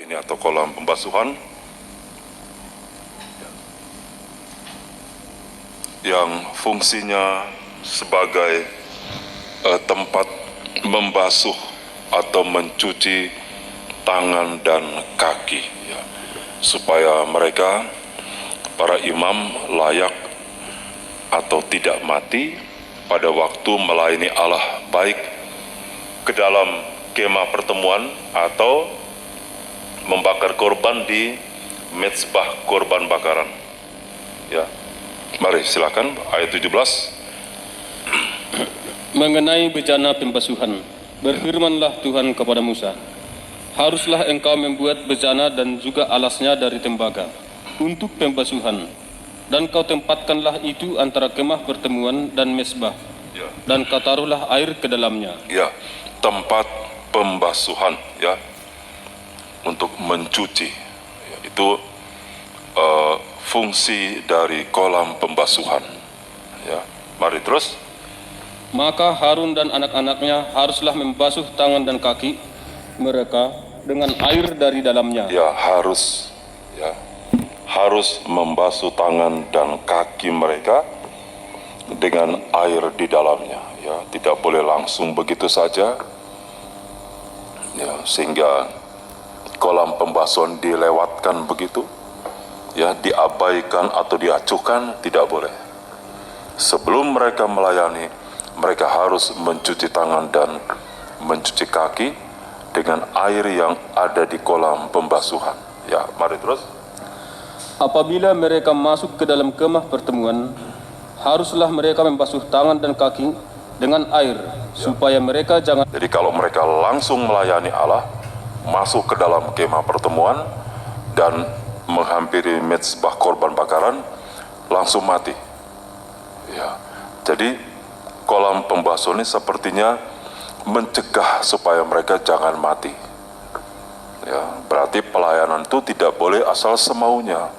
ini atau kolam pembasuhan yang fungsinya sebagai tempat membasuh atau mencuci tangan dan kaki, ya, supaya mereka para imam layak atau tidak mati pada waktu melayani Allah, baik ke dalam kemah pertemuan atau membakar korban di mezbah korban bakaran. Ya, mari silakan ayat 17. Mengenai bejana pembasuhan, berfirmanlah Tuhan kepada Musa, haruslah engkau membuat bejana dan juga alasnya dari tembaga untuk pembasuhan, dan kau tempatkanlah itu antara kemah pertemuan dan mezbah, Ya. dan kau taruhlah air ke dalamnya. Ya, tempat pembasuhan, ya, untuk mencuci, ya, itu fungsi dari kolam pembasuhan. Ya, mari terus. Maka Harun dan anak-anaknya haruslah membasuh tangan dan kaki mereka dengan air dari dalamnya. Ya, harus membasuh tangan dan kaki mereka dengan air di dalamnya. Ya, tidak boleh langsung begitu saja. Ya, sehingga kolam pembasuhan dilewatkan begitu, ya, diabaikan atau diacuhkan, tidak boleh. Sebelum mereka melayani, mereka harus mencuci tangan dan mencuci kaki dengan air yang ada di kolam pembasuhan. Ya, mari terus. Apabila mereka masuk ke dalam kemah pertemuan, haruslah mereka membasuh tangan dan kaki dengan air, supaya mereka jangan. Jadi kalau mereka langsung melayani Allah, masuk ke dalam kemah pertemuan dan menghampiri mezbah korban bakaran, langsung mati. Ya, jadi kolam pembasuhan ini sepertinya mencegah supaya mereka jangan mati. Ya, berarti pelayanan itu tidak boleh asal semaunya.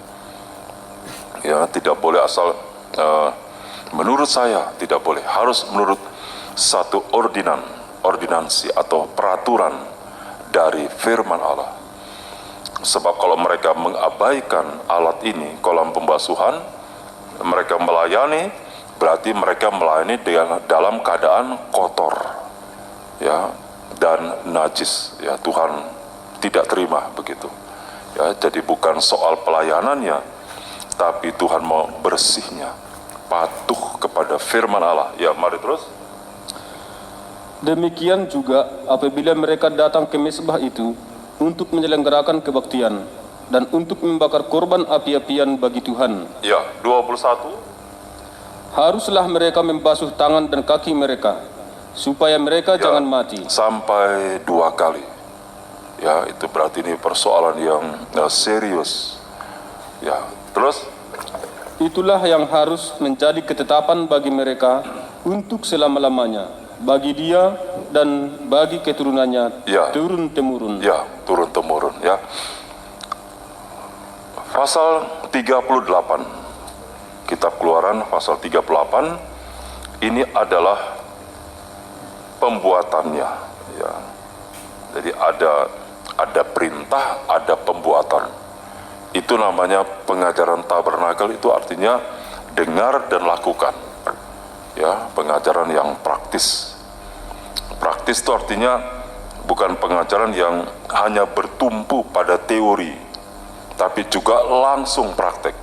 Ya, tidak boleh asal menurut saya tidak boleh, harus menurut satu ordinansi atau peraturan dari firman Allah. Sebab kalau mereka mengabaikan alat ini, kolam pembasuhan, mereka melayani, berarti mereka melayani dalam keadaan kotor, ya, dan najis. Ya, Tuhan tidak terima begitu. Ya, jadi bukan soal pelayanannya, tapi Tuhan mau bersihnya, patuh kepada firman Allah. Ya, mari terus. Demikian juga apabila mereka datang ke mezbah itu untuk menyelenggarakan kebaktian dan untuk membakar korban api-apian bagi Tuhan. Ya, 21. Haruslah mereka membasuh tangan dan kaki mereka, supaya mereka Ya, jangan mati. sampai 2 kali. Ya, itu berarti ini persoalan yang serius. Ya, terus. Itulah yang harus menjadi ketetapan bagi mereka untuk selama-lamanya, bagi dia dan bagi keturunannya, Ya. turun-temurun. Ya, turun-temurun, ya. Pasal 38, Kitab Keluaran pasal 38, ini adalah pembuatannya, ya. Jadi ada perintah, ada pembuatan. Itu namanya pengajaran tabernakel, itu artinya dengar dan lakukan. Ya, pengajaran yang praktis. Praktis itu artinya bukan pengajaran yang hanya bertumpu pada teori, tapi juga langsung praktek.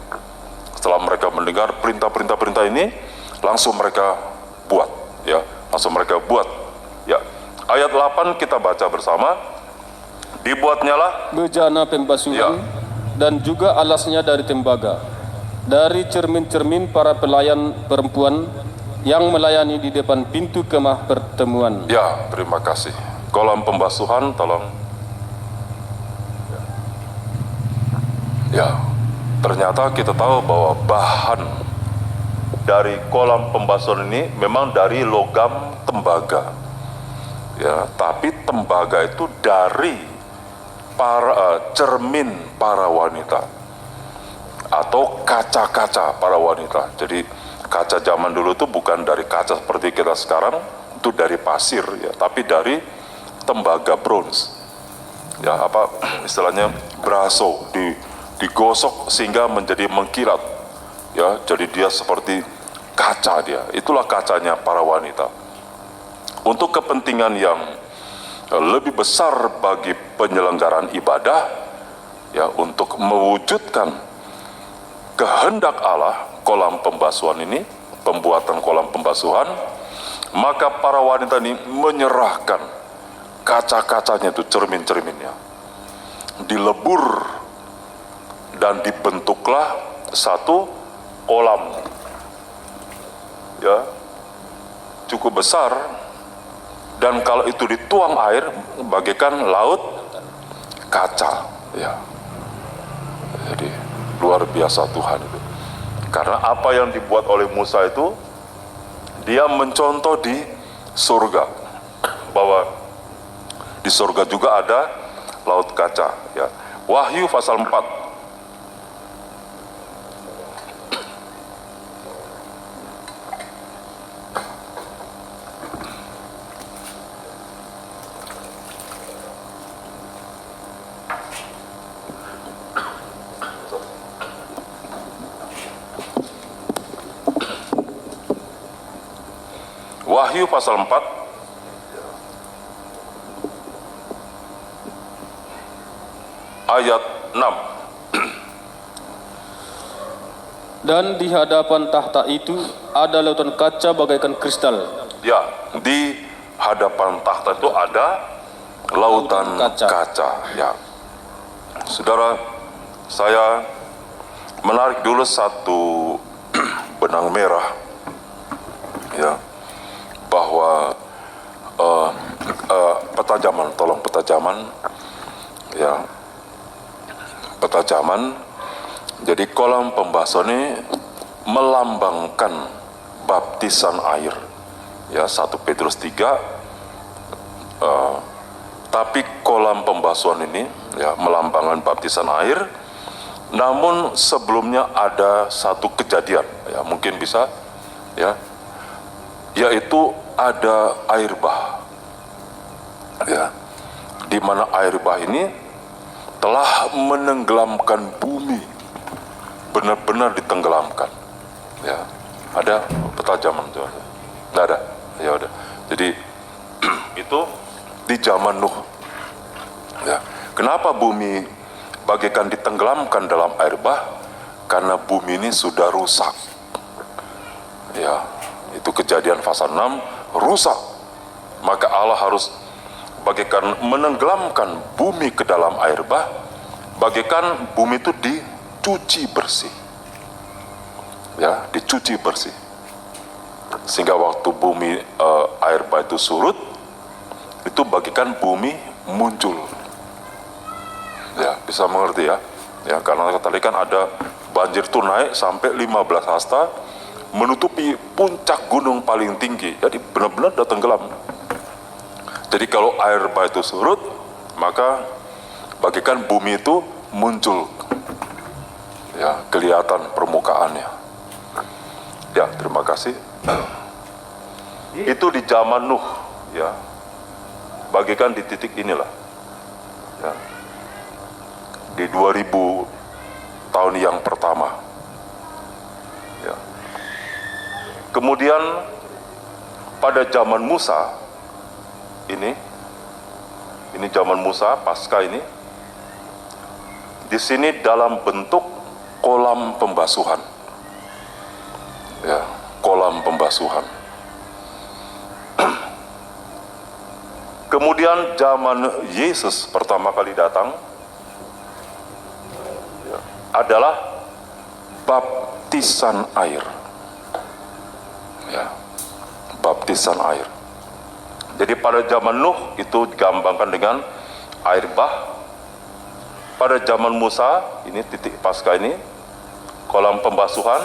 Setelah mereka mendengar perintah ini, langsung mereka buat, ya, langsung mereka buat. Ya, ayat 8 kita baca bersama. Dibuatnya lah Bejana pembasuhan dan juga alasnya dari tembaga, dari cermin-cermin para pelayan perempuan yang melayani di depan pintu kemah pertemuan. Ya, terima kasih. Kolam pembasuhan, tolong. Ya, ternyata kita tahu bahwa bahan dari kolam pembasuhan ini memang dari logam tembaga. Ya, tapi tembaga itu dari cermin para wanita atau kaca-kaca para wanita. Jadi kaca zaman dulu itu bukan dari kaca seperti kita sekarang, itu dari pasir, ya, tapi dari tembaga bronze. ya apa istilahnya beraso, digosok sehingga menjadi mengkilat, ya, jadi dia seperti kaca dia. Itulah kacanya para wanita. Untuk kepentingan yang lebih besar bagi penyelenggaraan ibadah, ya, untuk mewujudkan kehendak Allah, kolam pembasuhan ini, pembuatan kolam pembasuhan, maka para wanita ini menyerahkan kaca-kacanya, itu cermin-cerminnya, dilebur dan dibentuklah satu kolam, ya, cukup besar, dan kalau itu dituang air bagaikan laut kaca, ya. Jadi luar biasa Tuhan itu. Karena apa yang dibuat oleh Musa itu, dia mencontoh di surga, bahwa di surga juga ada laut kaca, ya. Wahyu pasal 4. Wahyu pasal 4 ayat 6. Dan di hadapan tahta itu ada lautan kaca bagaikan kristal. Ya, di hadapan tahta itu ada lautan kaca. Ya, saudara, saya menarik dulu satu benang merah, ya, bahwa petajaman, tolong petajaman, ya, petajaman. Jadi kolam pembasuhan ini melambangkan baptisan air, ya, 1 Petrus 3. Tapi kolam pembasuhan ini, ya, melambangkan baptisan air. Namun sebelumnya ada satu kejadian, ya, mungkin bisa, ya, yaitu ada air bah, ya, di mana air bah ini telah menenggelamkan bumi, benar-benar ditenggelamkan, ya. Ada petajaman tuh? Nggak ada, ya udah. Jadi itu di zaman Nuh, ya. Kenapa bumi bagaikan ditenggelamkan dalam air bah? Karena bumi ini sudah rusak, ya. Itu Kejadian pasal 6, rusak. Maka Allah harus bagaikan menenggelamkan bumi ke dalam air bah, bagaikan bumi itu dicuci bersih, ya, dicuci bersih, sehingga waktu bumi air bah itu surut, itu bagaikan bumi muncul, ya, bisa mengerti, ya, ya, karena tadi kan ada banjir itu naik sampai 15 hasta menutupi puncak gunung paling tinggi, jadi benar-benar udah tenggelam. Jadi kalau air bah itu surut, maka bagaikan bumi itu muncul, ya, kelihatan permukaannya. Ya, terima kasih. Itu di zaman Nuh, ya, bagaikan di titik inilah, ya, di 2000 tahun yang pertama, ya. Kemudian pada zaman Musa ini zaman Musa pasca ini, di sini dalam bentuk kolam pembasuhan, ya, kolam pembasuhan. Kemudian zaman Yesus pertama kali datang, ya, adalah baptisan air, ya, baptisan air. Jadi pada zaman Nuh itu digambarkan dengan air bah. Pada zaman Musa, ini titik pasca ini, kolam pembasuhan,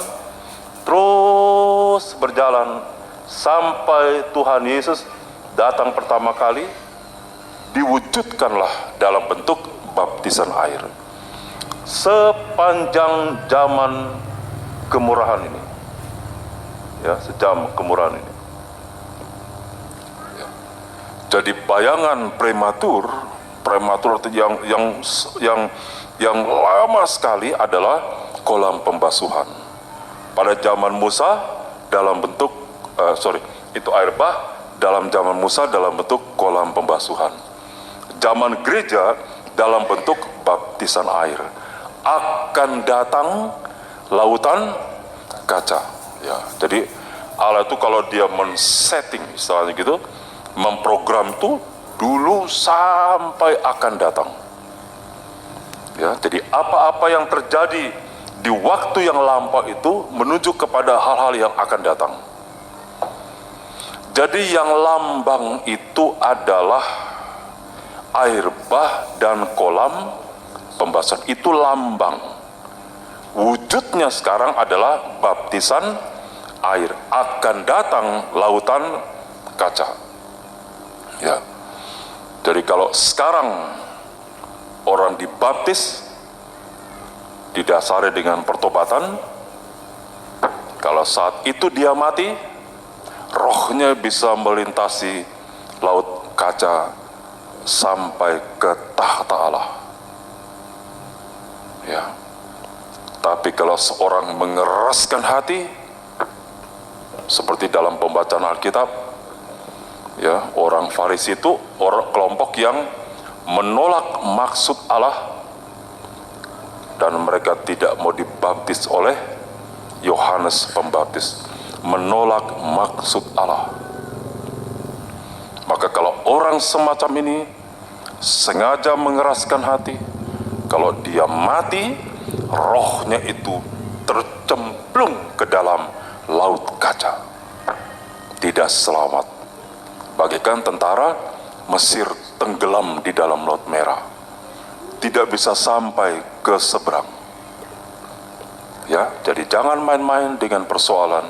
terus berjalan sampai Tuhan Yesus datang pertama kali, diwujudkanlah dalam bentuk baptisan air. Sepanjang zaman kemurahan ini, ya, sejam kemurahan ini. Jadi bayangan prematur prematur atau yang lama sekali adalah kolam pembasuhan. Pada zaman Musa dalam bentuk itu air bah, dalam zaman Musa dalam bentuk kolam pembasuhan. Zaman gereja dalam bentuk baptisan air. Akan datang lautan kaca. Ya, jadi Allah itu kalau dia men-setting istilahnya gitu, memprogram itu dulu sampai akan datang. Ya, jadi apa-apa yang terjadi di waktu yang lampau itu menuju kepada hal-hal yang akan datang. Jadi yang lambang itu adalah air bah dan kolam pembasuhan, itu lambang. Wujudnya sekarang adalah baptisan air, akan datang lautan kaca. Ya. Jadi kalau sekarang orang dibaptis didasari dengan pertobatan, kalau saat itu dia mati, rohnya bisa melintasi laut kaca sampai ke tahta Allah. Ya. Tapi kalau seorang mengeraskan hati, seperti dalam pembacaan Alkitab, ya, orang Farisi itu orang kelompok yang menolak maksud Allah dan mereka tidak mau dibaptis oleh Yohanes Pembaptis, menolak maksud Allah. Maka kalau orang semacam ini sengaja mengeraskan hati, kalau dia mati, rohnya itu tercemplung ke dalam laut kaca, tidak selamat. Bagaikan tentara Mesir tenggelam di dalam Laut Merah, tidak bisa sampai ke seberang. Ya, jadi jangan main-main dengan persoalan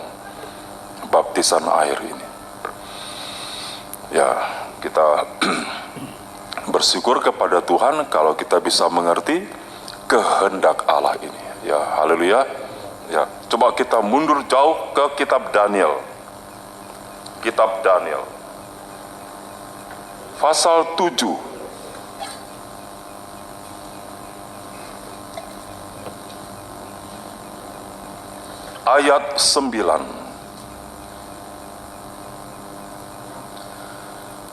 baptisan air ini. Ya, kita bersyukur kepada Tuhan kalau kita bisa mengerti kehendak Allah ini. Ya, haleluya. Ya, coba kita mundur jauh ke kitab Daniel. Kitab Daniel. Pasal 7. Ayat 9.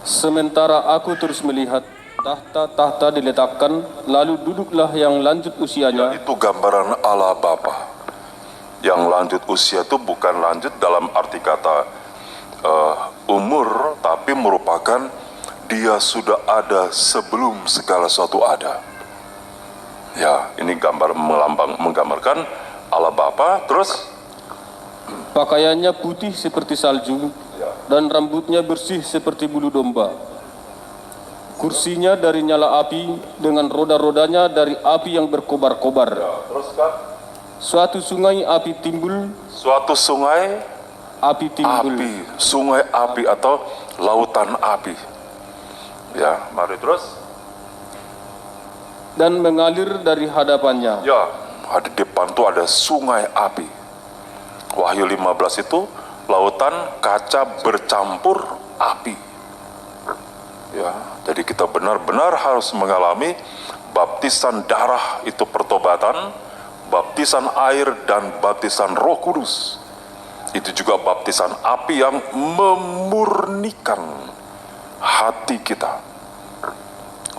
Sementara aku terus melihat tahta-tahta diletakkan, lalu duduklah yang lanjut usianya. Itu gambaran Allah Bapa. Yang lanjut usia itu bukan lanjut dalam arti kata umur, tapi merupakan dia sudah ada sebelum segala sesuatu ada. Ya, ini menggambarkan Allah Bapa. Terus Pakaiannya putih seperti salju, dan rambutnya bersih seperti bulu domba. Kursinya dari nyala api, dengan roda-rodanya dari api yang berkobar-kobar. terus kan? Suatu sungai api timbul, Suatu sungai api timbul. api, sungai api atau lautan api. Ya, mari terus. Dan mengalir dari hadapannya. Ya, di depan tuh ada sungai api. Wahyu 15 itu lautan kaca bercampur api. Ya, jadi kita benar-benar harus mengalami baptisan darah itu pertobatan, baptisan air dan baptisan Roh Kudus. Itu juga baptisan api yang memurnikan hati kita.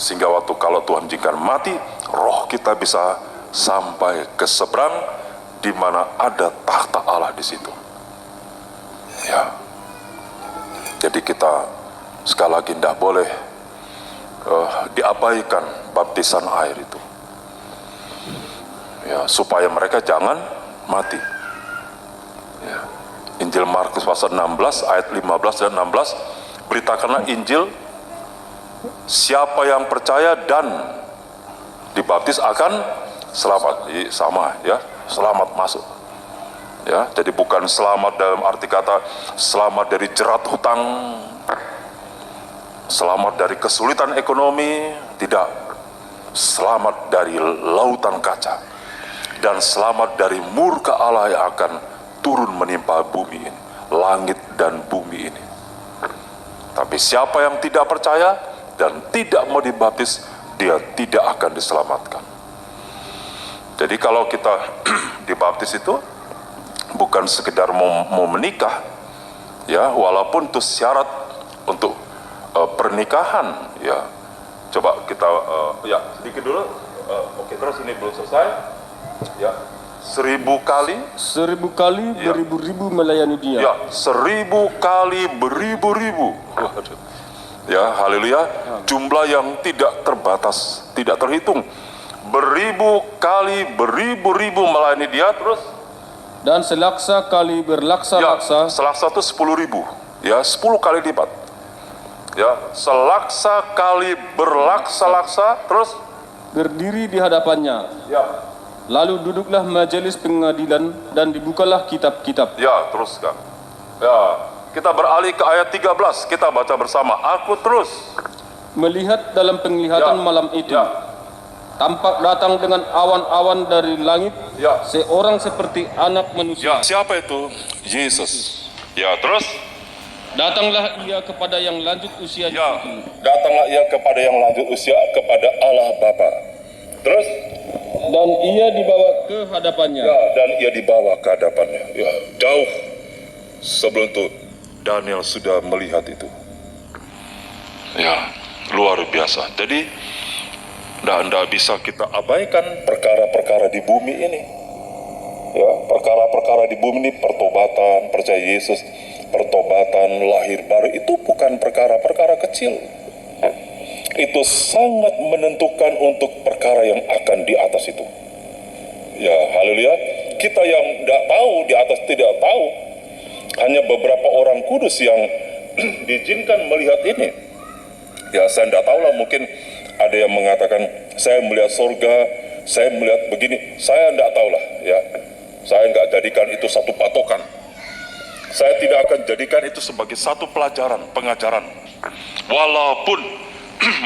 Sehingga waktu kalau Tuhan izinkan mati, roh kita bisa sampai ke seberang di mana ada tahta Allah di situ. Ya. Jadi kita sekali lagi tidak boleh diabaikan baptisan air itu. Ya, supaya mereka jangan mati. Ya. Injil Markus pasal 16 ayat 15 dan 16, beritakanlah Injil, siapa yang percaya dan dibaptis akan selamat. Jadi sama ya, selamat masuk. Ya, jadi bukan selamat dalam arti kata selamat dari jerat hutang, selamat dari kesulitan ekonomi, tidak. Selamat dari lautan kaca dan selamat dari murka Allah yang akan turun menimpa bumi ini, langit dan bumi ini. Tapi siapa yang tidak percaya dan tidak mau dibaptis, dia tidak akan diselamatkan. Jadi kalau kita dibaptis itu bukan sekedar mau menikah, ya, walaupun itu syarat untuk pernikahan, ya. Coba kita ya sedikit dulu. Oke, terus ini belum selesai, ya. 1000 kali, 1000 kali Ya. beribu-ribu melayani dia. ya, 1000 kali beribu-ribu. Waduh. Ya, haleluya. Jumlah yang tidak terbatas, tidak terhitung. Beribu kali beribu-ribu melayani dia, terus Dan selaksa kali ya, berlaksa-laksa selaksa itu 10.000, ya, 10 kali lipat. Ya, selaksa kali berlaksa-laksa, terus berdiri di hadapannya. ya, Lalu duduklah majelis pengadilan dan dibukalah kitab-kitab. ya, teruskan. Ya, kita beralih ke ayat 13, kita baca bersama. Aku terus Melihat dalam penglihatan Ya. malam itu, Ya. tampak datang dengan awan-awan dari langit, Ya. seorang seperti anak manusia. Ya, siapa itu? Yesus. Ya, terus Datanglah ia kepada yang lanjut usia ya, itu, datanglah ia kepada yang lanjut usia, kepada Allah Bapa. Terus dan ia dibawa ke hadapannya. ya, dan ia dibawa ke hadapannya. Ya, jauh sebelum itu Daniel sudah melihat itu. Ya, luar biasa. Jadi tidak bisa kita abaikan perkara-perkara di bumi ini. Ya, perkara-perkara di bumi ini, pertobatan, percaya Yesus, pertobatan, lahir baru, itu bukan perkara-perkara kecil. Itu sangat menentukan untuk perkara yang akan di atas itu. Ya, haleluya. Kita yang tidak tahu, di atas tidak tahu. Hanya beberapa orang kudus yang diizinkan melihat ini. Ya, saya tidak tahu lah, mungkin ada yang mengatakan, saya melihat surga, saya melihat begini. Saya tidak tahu lah, ya. Saya nggak jadikan itu satu patokan. Saya tidak akan jadikan itu sebagai satu pelajaran, pengajaran. Walaupun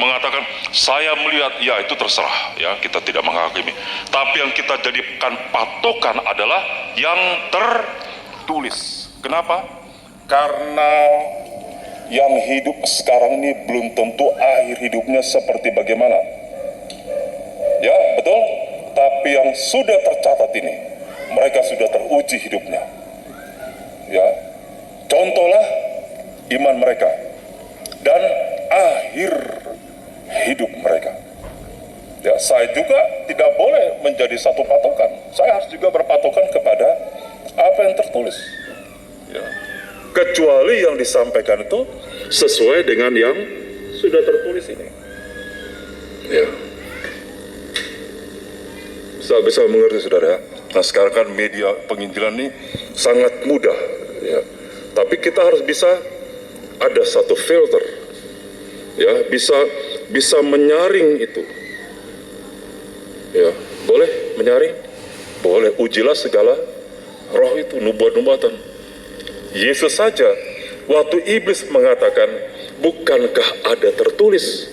mengatakan saya melihat, ya itu terserah, ya, kita tidak menghakimi. Tapi yang kita jadikan patokan adalah yang tertulis. Kenapa? Karena yang hidup sekarang ini belum tentu akhir hidupnya seperti bagaimana. Ya, betul. Tapi yang sudah tercatat ini, mereka sudah teruji hidupnya. Ya, contohlah iman mereka dan akhir hidup mereka. Ya, saya juga tidak boleh menjadi satu patokan. Saya harus juga berpatokan kepada apa yang tertulis. Ya. Kecuali yang disampaikan itu sesuai dengan yang sudah tertulis ini. Ya. Bisa mengerti, saudara. Nah, sekarang kan media penginjilan ini sangat mudah. Ya. Tapi kita harus bisa ada satu filter. Ya, bisa menyaring itu. Ya, boleh menyaring, boleh ujilah segala roh itu, nubuat-nubuatan. Yesus saja, waktu iblis mengatakan, bukankah ada tertulis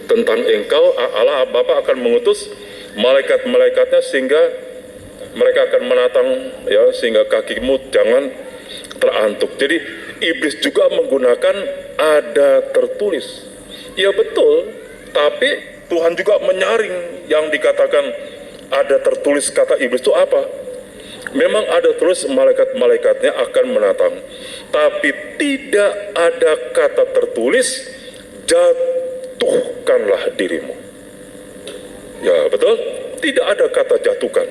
tentang engkau, Allah Bapa akan mengutus malaikat-malaikatnya sehingga mereka akan menatang, ya, sehingga kakimu jangan terantuk. Jadi iblis juga menggunakan ada tertulis. Ya betul, tapi Tuhan juga menyaring yang dikatakan ada tertulis. Kata iblis itu apa? Memang ada tulis malaikat-malaikatnya akan menatang, tapi tidak ada kata tertulis jatuhkanlah dirimu. Ya betul, tidak ada kata jatuhkan.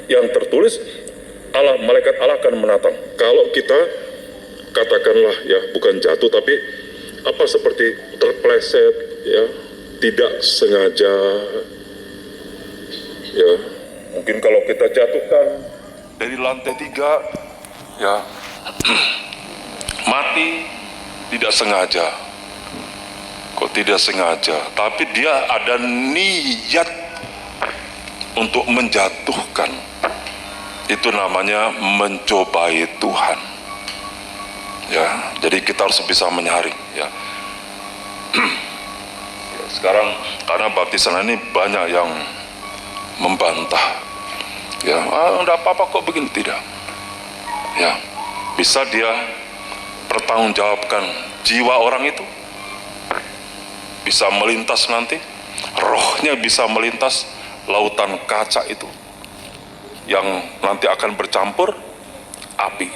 Yang tertulis Allah, malaikat Allah akan menatang. Kalau kita katakanlah, ya, bukan jatuh tapi apa, seperti terpleset, ya, tidak sengaja, ya, mungkin kalau kita jatuhkan dari lantai 3, ya, mati tidak sengaja. Kok tidak sengaja? Tapi dia ada niat untuk menjatuhkan. Itu namanya mencobai Tuhan. Ya, jadi kita harus bisa menyaring. Ya. Sekarang karena baptisan ini banyak yang membantah. Ya, enggak apa-apa kok begini, tidak. Ya, bisa dia pertanggungjawabkan jiwa orang itu, bisa melintas nanti, rohnya bisa melintas lautan kaca itu yang nanti akan bercampur api.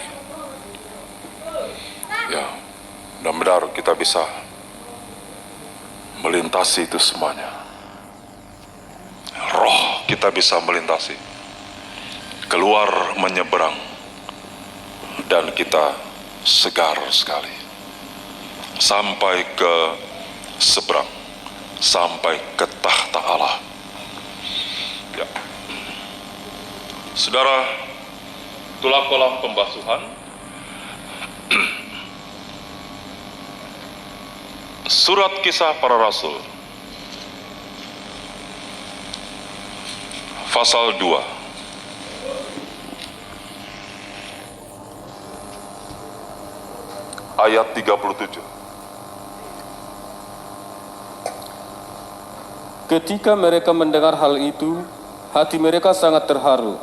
Ya, benar-benar kita bisa melintasi itu semuanya. Roh kita bisa melintasi, keluar menyeberang, dan kita segar sekali sampai ke seberang, sampai ke tahta Allah. Ya. Saudara, itulah kolam pembasuhan. Surat Kisah Para Rasul pasal 2 ayat 37. Ketika mereka mendengar hal itu, hati mereka sangat terharu.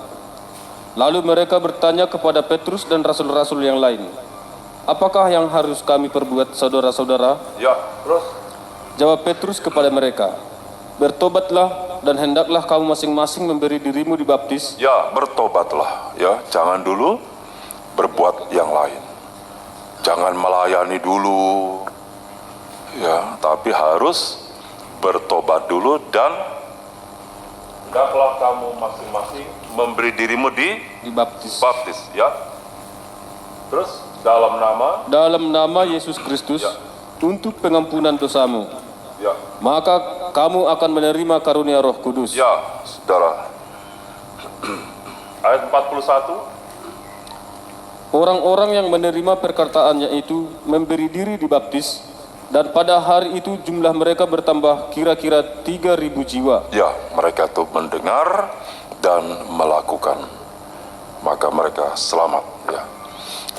Lalu mereka bertanya kepada Petrus dan rasul-rasul yang lain, "Apakah yang harus kami perbuat, saudara-saudara?" Ya, terus. Jawab Petrus kepada mereka, "Bertobatlah dan hendaklah kamu masing-masing memberi dirimu dibaptis." Ya, bertobatlah. Ya, jangan dulu berbuat yang lain. Jangan melayani dulu. Ya, tapi harus bertobat dulu dan hendaklah kamu masing-masing memberi dirimu Dibaptis dibaptis. Ya. Terus dalam nama Yesus Kristus Ya. untuk pengampunan dosamu. ya. Maka kamu akan menerima karunia Roh Kudus. Ya, saudara. Ayat 41. Orang-orang yang menerima perkataannya itu memberi diri dibaptis, dan pada hari itu jumlah mereka bertambah kira-kira 3.000 jiwa. Ya, mereka itu mendengar dan melakukan, maka mereka selamat. Ya,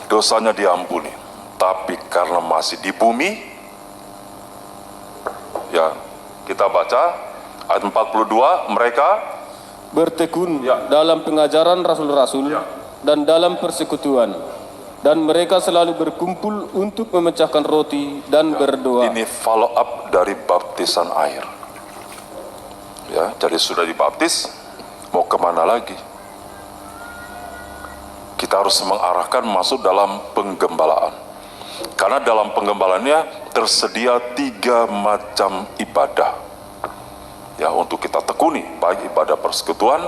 dosanya diampuni. Tapi karena masih di bumi, ya, kita baca ayat 42, mereka Bertekun Ya. dalam pengajaran rasul-rasul Ya. dan dalam persekutuan, dan mereka selalu berkumpul untuk memecahkan roti dan berdoa. ini follow up dari baptisan air. Ya, jadi sudah dibaptis, mau kemana lagi? Kita harus mengarahkan masuk dalam penggembalaan. Karena dalam penggembalaannya tersedia 3 macam ibadah. Ya, untuk kita tekuni, baik ibadah persekutuan,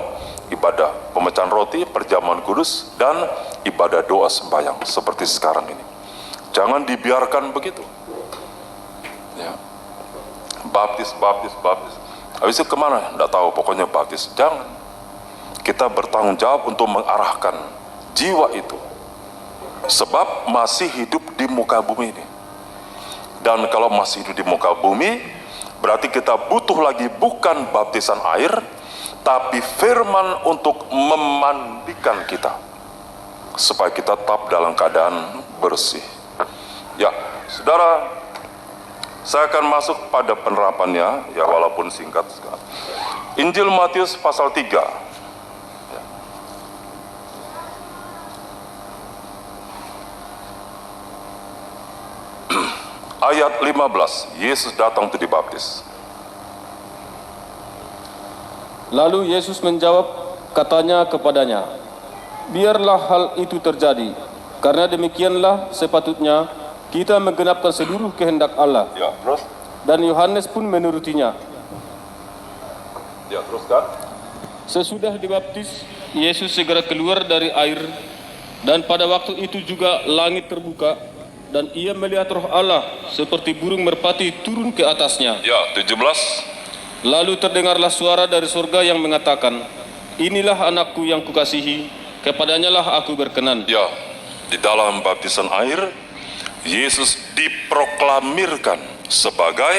ibadah pemecahan roti, perjamuan kudus, dan ibadah doa sembahyang seperti sekarang ini. Jangan dibiarkan begitu. Ya. Baptis. Habis itu kemana? Tidak tahu, pokoknya baptis. Jangan. Kita bertanggung jawab untuk mengarahkan jiwa itu. Sebab masih hidup di muka bumi ini. Dan kalau masih hidup di muka bumi, berarti kita butuh lagi bukan baptisan air, tapi firman untuk memandikan kita, supaya kita tetap dalam keadaan bersih. Ya, saudara, saya akan masuk pada penerapannya, ya walaupun singkat sekali. Injil Matius pasal 3. Ayat 15, Yesus datang untuk dibaptis. Lalu Yesus menjawab, katanya kepadanya, "Biarlah hal itu terjadi, karena demikianlah sepatutnya kita menggenapkan seluruh kehendak Allah." Ya, terus? Dan Yohanes pun menurutinya. Ya, teruskan. Sesudah dibaptis, Yesus segera keluar dari air, dan pada waktu itu juga langit terbuka, dan ia melihat Roh Allah seperti burung merpati turun ke atasnya. Ya, 17. Lalu terdengarlah suara dari surga yang mengatakan, "Inilah anakku yang kukasihi, kepadanya lah aku berkenan." Ya, di dalam baptisan air, Yesus diproklamirkan sebagai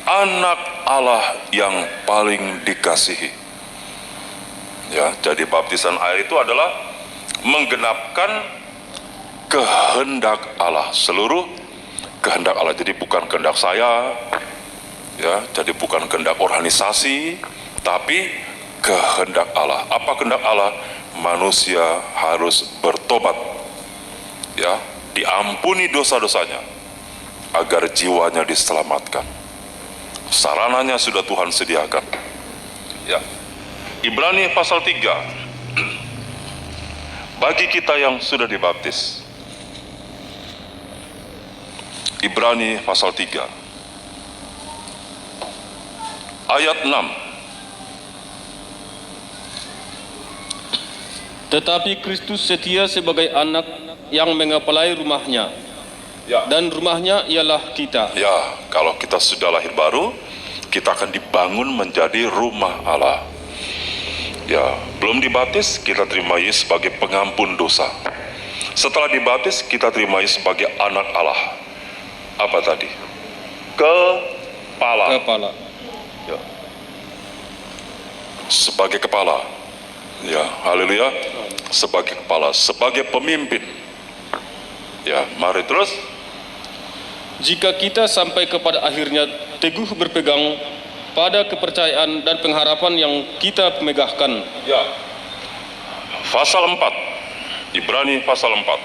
anak Allah yang paling dikasihi. Ya, jadi baptisan air itu adalah menggenapkan kehendak Allah, seluruh kehendak Allah. Jadi bukan kehendak saya, ya, jadi bukan kehendak organisasi, tapi kehendak Allah. Apa kehendak Allah? Manusia harus bertobat, ya, diampuni dosa-dosanya, agar jiwanya diselamatkan. Sarananya sudah Tuhan sediakan. Ya. Ibrani pasal 3. Bagi kita yang sudah dibaptis. Ibrani pasal 3. Ayat 6. Tetapi Kristus setia sebagai anak yang mengepalai rumahnya, Ya. dan rumahnya ialah kita. Ya, kalau kita sudah lahir baru, kita akan dibangun menjadi rumah Allah. Ya, belum dibaptis, kita terima Yesus sebagai pengampun dosa. Setelah dibaptis, kita terima Yesus sebagai anak Allah. Apa tadi? Kepala. Ya. Sebagai kepala. Ya, haleluya. Sebagai kepala, sebagai pemimpin. Ya, mari terus. Jika kita sampai kepada akhirnya teguh berpegang pada kepercayaan dan pengharapan yang kita megahkan. Ya. Pasal 4. Ibrani pasal 4.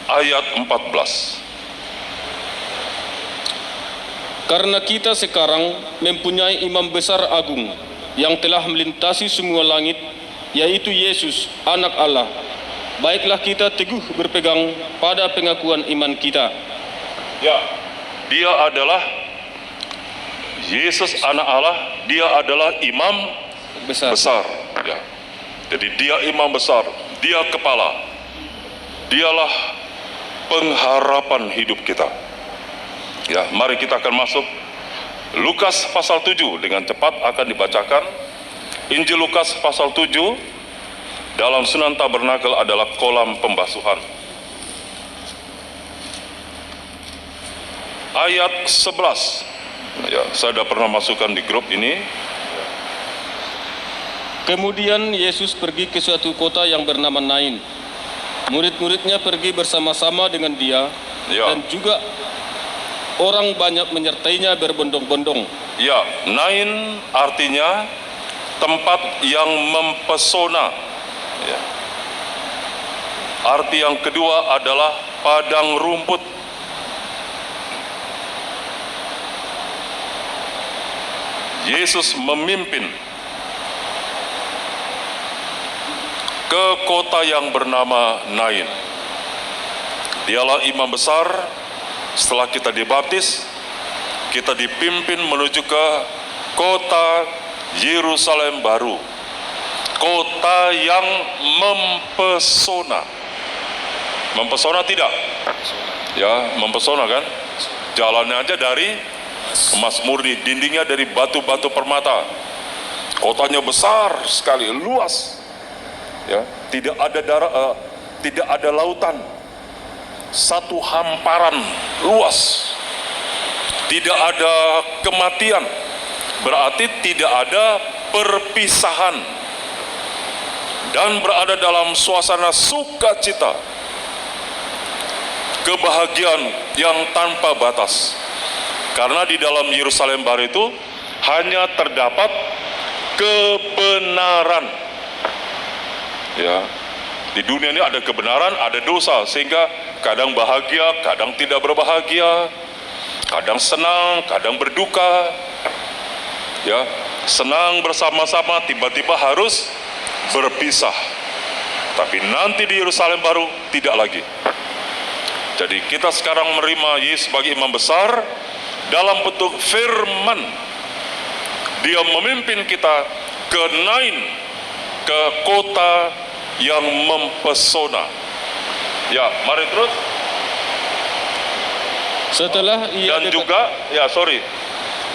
Ayat 14. Karena kita sekarang mempunyai imam besar agung yang telah melintasi semua langit, yaitu Yesus, anak Allah. Baiklah kita teguh berpegang pada pengakuan iman kita. Ya, dia adalah Yesus anak Allah, dia adalah imam Besar. Ya. Jadi dia imam besar, dia kepala. Dialah pengharapan hidup kita. Ya, mari kita akan masuk Lukas pasal 7, dengan cepat akan dibacakan. Injil Lukas pasal 7 dalam Sunan Tabernakel adalah kolam pembasuhan. Ayat 11. Ya, saya sudah pernah masukkan di grup ini. Kemudian Yesus pergi ke suatu kota yang bernama Nain. Murid-muridnya pergi bersama-sama dengan dia, Ya. dan juga orang banyak menyertainya berbondong-bondong. Ya, Nain artinya tempat yang mempesona. Ya. Arti yang kedua adalah padang rumput. Yesus memimpin ke kota yang bernama Nain. Dialah imam besar. Setelah kita dibaptis, kita dipimpin menuju ke kota Yerusalem baru, kota yang mempesona. Mempesona tidak? Ya, mempesona kan? Jalannya aja dari emas murni, dindingnya dari batu-batu permata. Kotanya besar sekali, luas. Ya, tidak ada lautan. Satu hamparan luas. Tidak ada kematian. Berarti tidak ada perpisahan. Dan berada dalam suasana sukacita. Kebahagiaan yang tanpa batas. Karena di dalam Yerusalem baru itu hanya terdapat kebenaran. Ya, di dunia ini ada kebenaran, ada dosa, sehingga kadang bahagia, kadang tidak berbahagia, kadang senang, kadang berduka. Ya, senang bersama-sama, tiba-tiba harus berpisah. Tapi nanti di Yerusalem baru tidak lagi. Jadi kita sekarang menerima Yesus sebagai imam besar dalam bentuk firman. Dia memimpin kita ke Nain, ke kota yang mempesona. Ya, mari terus. Setelah ia Dan juga, ya sorry.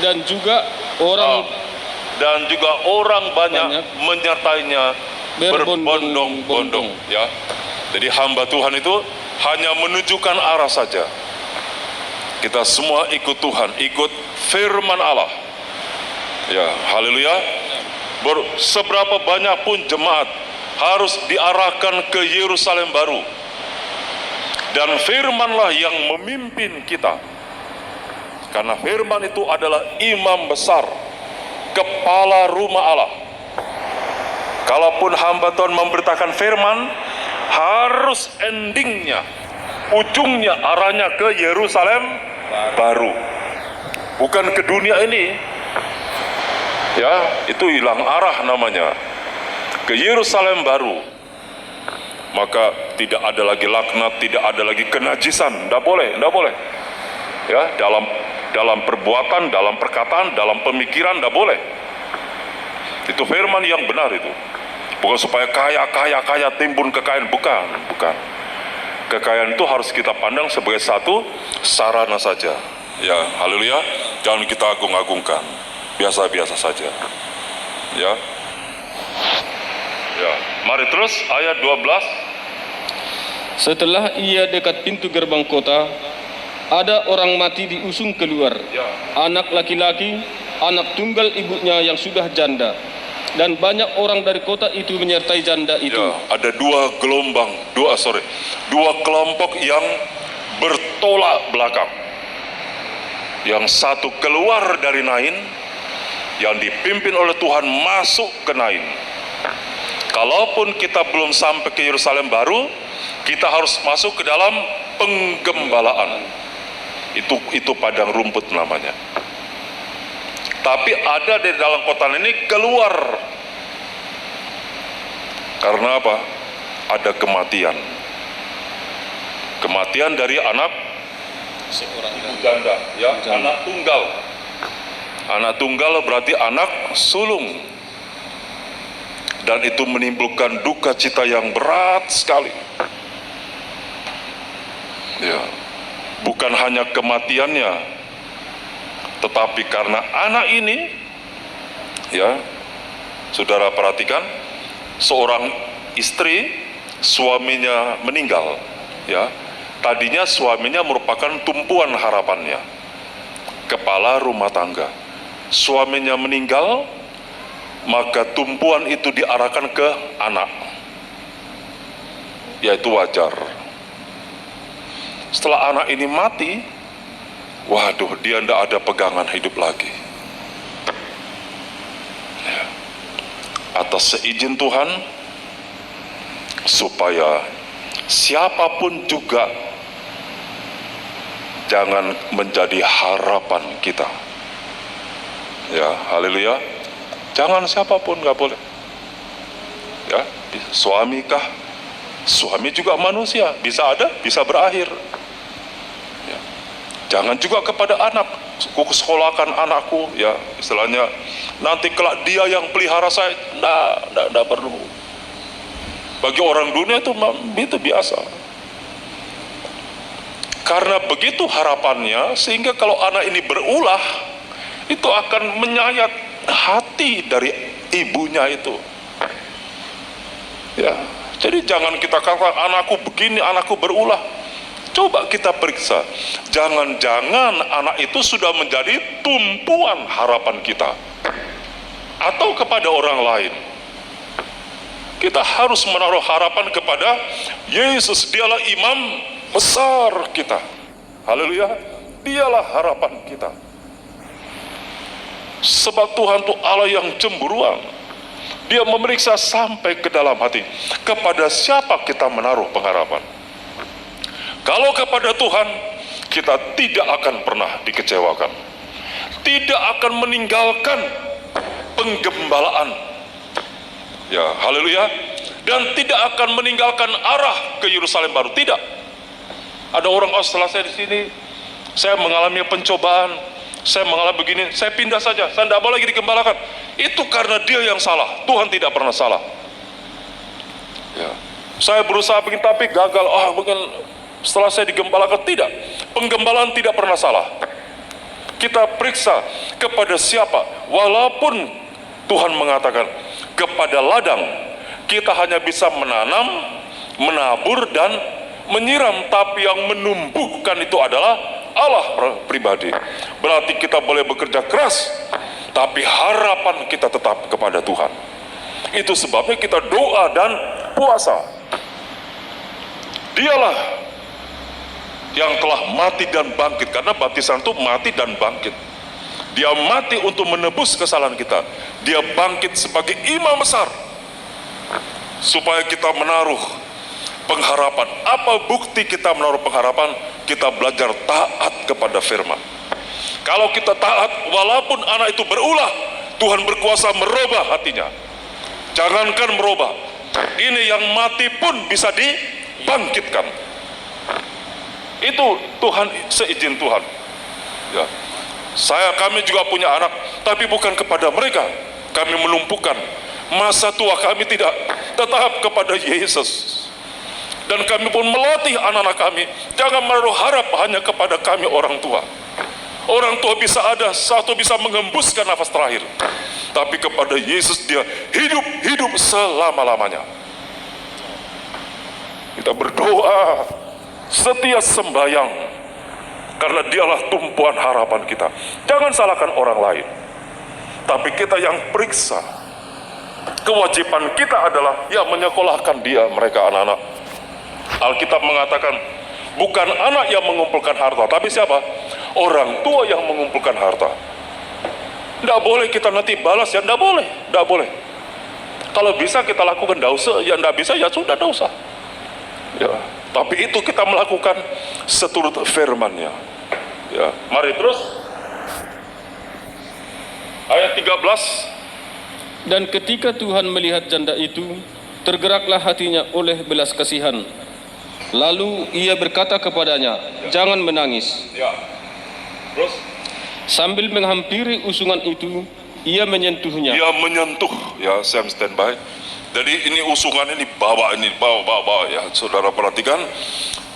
dan juga orang Dan juga orang banyak menyertainya berbondong-bondong. Ya, jadi hamba Tuhan itu hanya menunjukkan arah saja. Kita semua ikut Tuhan, ikut firman Allah. Ya, haleluya. Seberapa banyak pun jemaat harus diarahkan ke Yerusalem baru. Dan firmanlah yang memimpin kita. Karena firman itu adalah imam besar, kepala rumah Allah. Kalaupun hamba Tuhan memberitakan firman, harus endingnya, ujungnya arahnya ke Yerusalem baru, bukan ke dunia ini. Ya, itu hilang arah namanya, ke Yerusalem baru. Maka tidak ada lagi laknat, tidak ada lagi kenajisan, tidak boleh. Ya, dalam perbuatan, dalam perkataan, dalam pemikiran, tidak boleh. Itu firman yang benar itu. Bukan supaya kaya timbun kekayaan, bukan. Kekayaan itu harus kita pandang sebagai satu sarana saja. Ya, haleluya. Jangan kita agung-agungkan. Biasa-biasa saja. Ya. Ya, mari terus ayat 12. Setelah ia dekat pintu gerbang kota, ada orang mati diusung keluar. Ya. Anak laki-laki, anak tunggal ibunya yang sudah janda. Dan banyak orang dari kota itu menyertai janda itu. Ya, ada dua kelompok yang bertolak belakang. Yang satu keluar dari Nain, yang dipimpin oleh Tuhan masuk ke Nain. Kalaupun kita belum sampai ke Yerusalem baru, kita harus masuk ke dalam penggembalaan. Itu padang rumput namanya. Tapi ada di dalam kota ini keluar. Karena apa? Ada kematian. Kematian dari anak Seorang ibu janda, ya, anak tunggal. Anak tunggal berarti anak sulung. Dan itu menimbulkan duka cita yang berat sekali. Ya. Bukan hanya kematiannya, tetapi karena anak ini, ya, saudara perhatikan, seorang istri, suaminya meninggal, ya. Tadinya suaminya merupakan tumpuan harapannya, kepala rumah tangga. Suaminya meninggal, maka tumpuan itu diarahkan ke anak, yaitu wajar. Setelah anak ini mati, waduh, dia tidak ada pegangan hidup lagi. Ya. Atas seizin Tuhan, supaya siapapun juga jangan menjadi harapan kita. Ya, haleluya. Jangan siapapun, nggak boleh. Ya, suami kah? Suami juga manusia, bisa ada, bisa berakhir. Ya. Jangan juga kepada anak, ku sekolahkan anakku, ya, istilahnya nanti kelak dia yang pelihara saya. Nggak perlu. Bagi orang dunia itu biasa. Karena begitu harapannya, sehingga kalau anak ini berulah, itu akan menyayat hati dari ibunya itu. Ya, jadi jangan kita katakan anakku begini, anakku berulah. Coba kita periksa, jangan-jangan anak itu sudah menjadi tumpuan harapan kita, atau kepada orang lain. Kita harus menaruh harapan kepada Yesus. Dialah imam besar kita. Haleluya. Dialah harapan kita. Sebab Tuhan itu Allah yang cemburuan. Dia memeriksa sampai ke dalam hati. Kepada siapa kita menaruh pengharapan? Kalau kepada Tuhan, kita tidak akan pernah dikecewakan. Tidak akan meninggalkan penggembalaan. Ya, haleluya. Dan tidak akan meninggalkan arah ke Yerusalem baru. Tidak. Ada orang, oh setelah saya di sini, saya mengalami pencobaan, saya mengalami begini, saya pindah saja, saya tidak mau lagi digembalakan. Itu karena dia yang salah. Tuhan tidak pernah salah. Ya. Saya berusaha begini tapi gagal. Mungkin setelah saya digembalakan. Tidak. Penggembalaan tidak pernah salah. Kita periksa kepada siapa. Walaupun Tuhan mengatakan kepada ladang kita hanya bisa menanam, menabur dan menyiram, tapi yang menumbuhkan itu adalah Allah pribadi. Berarti kita boleh bekerja keras, tapi harapan kita tetap kepada Tuhan. Itu sebabnya kita doa dan puasa. Dialah yang telah mati dan bangkit, karena baptisan itu mati dan bangkit. Dia mati untuk menebus kesalahan kita. Dia bangkit sebagai imam besar. supaya kita menaruh pengharapan. Apa bukti kita menaruh pengharapan? Kita belajar taat kepada firman. Kalau kita taat, walaupun anak itu berulah, Tuhan berkuasa merubah hatinya. Jangankan merubah, ini yang mati pun bisa dibangkitkan. Itu Tuhan, seizin Tuhan. Ya. Kami juga punya anak, tapi bukan kepada mereka kami menumpukan masa tua kami, tidak, tetap kepada Yesus. Dan kami pun melatih anak-anak kami, jangan menaruh harap hanya kepada kami orang tua. Orang tua bisa ada, satu bisa mengembuskan nafas terakhir, tapi kepada Yesus dia hidup selama-lamanya. Kita berdoa setiap sembahyang, karena dialah tumpuan harapan kita. Jangan salahkan orang lain, tapi kita yang periksa. Kewajiban kita adalah ya menyekolahkan mereka anak-anak. Alkitab mengatakan bukan anak yang mengumpulkan harta, tapi siapa? Orang tua yang mengumpulkan harta. Tidak boleh kita nanti balas, ya tidak boleh. Kalau bisa kita lakukan, tidak usah. Ya tidak bisa, ya sudah, tidak usah. Ya, tapi itu kita melakukan seturut firman-Nya. Ya, mari terus. Ayat 13. Dan ketika Tuhan melihat janda itu, tergeraklah hatinya oleh belas kasihan. Lalu ia berkata kepadanya, jangan menangis. Ya. Terus Sambil menghampiri usungan itu, ia menyentuhnya. dia menyentuh, ya Sam standby. Jadi ini usungan ini bawa ya, saudara perhatikan,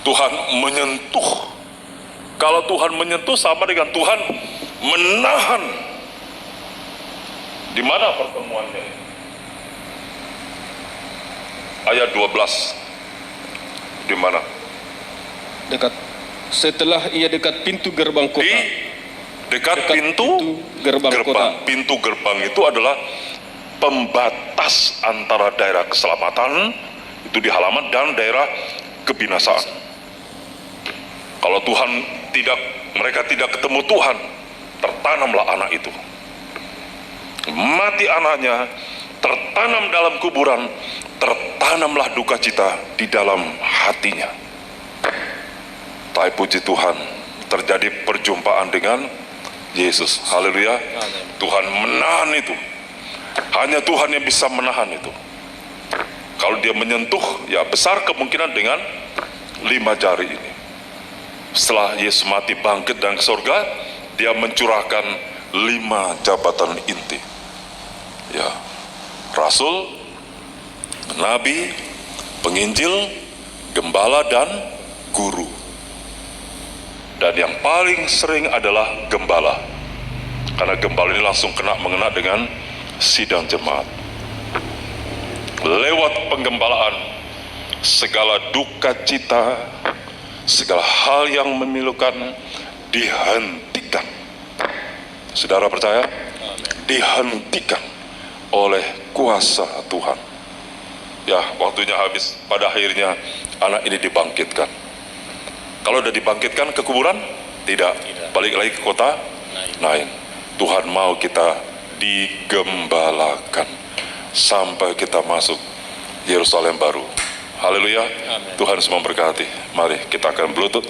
Tuhan menyentuh. Kalau Tuhan menyentuh sama dengan Tuhan menahan. Di mana pertemuannya? Ayat 12. Di mana? Setelah ia dekat pintu gerbang kota. Di dekat pintu gerbang kota. Pintu gerbang itu adalah pembatas antara daerah keselamatan itu di halaman dan daerah kebinasaan. Kalau mereka tidak ketemu Tuhan, tertanamlah anak itu. Mati anaknya, tertanam dalam kuburan, tertanamlah duka cita di dalam hatinya. Tapi puji Tuhan, terjadi perjumpaan dengan Yesus. Haleluya. Tuhan menahan itu. Hanya Tuhan yang bisa menahan itu. Kalau dia menyentuh, ya besar kemungkinan dengan 5 jari ini. Setelah Yesus mati, bangkit dan ke surga, dia mencurahkan 5 jabatan inti. Ya, Rasul, Nabi, Penginjil, Gembala, dan Guru. Dan yang paling sering adalah Gembala, karena Gembala ini langsung mengena dengan sidang jemaat. Lewat penggembalaan, segala duka cita, segala hal yang memilukan dihentikan. Saudara percaya? Dihentikan oleh kuasa Tuhan. Ya, waktunya habis. Pada akhirnya anak ini dibangkitkan. Kalau sudah dibangkitkan ke kuburan? Tidak. Balik lagi ke kota? Nain. Tuhan mau kita digembalakan sampai kita masuk Yerusalem baru. Haleluya. Tuhan semua memberkati. Mari kita akan berlutut.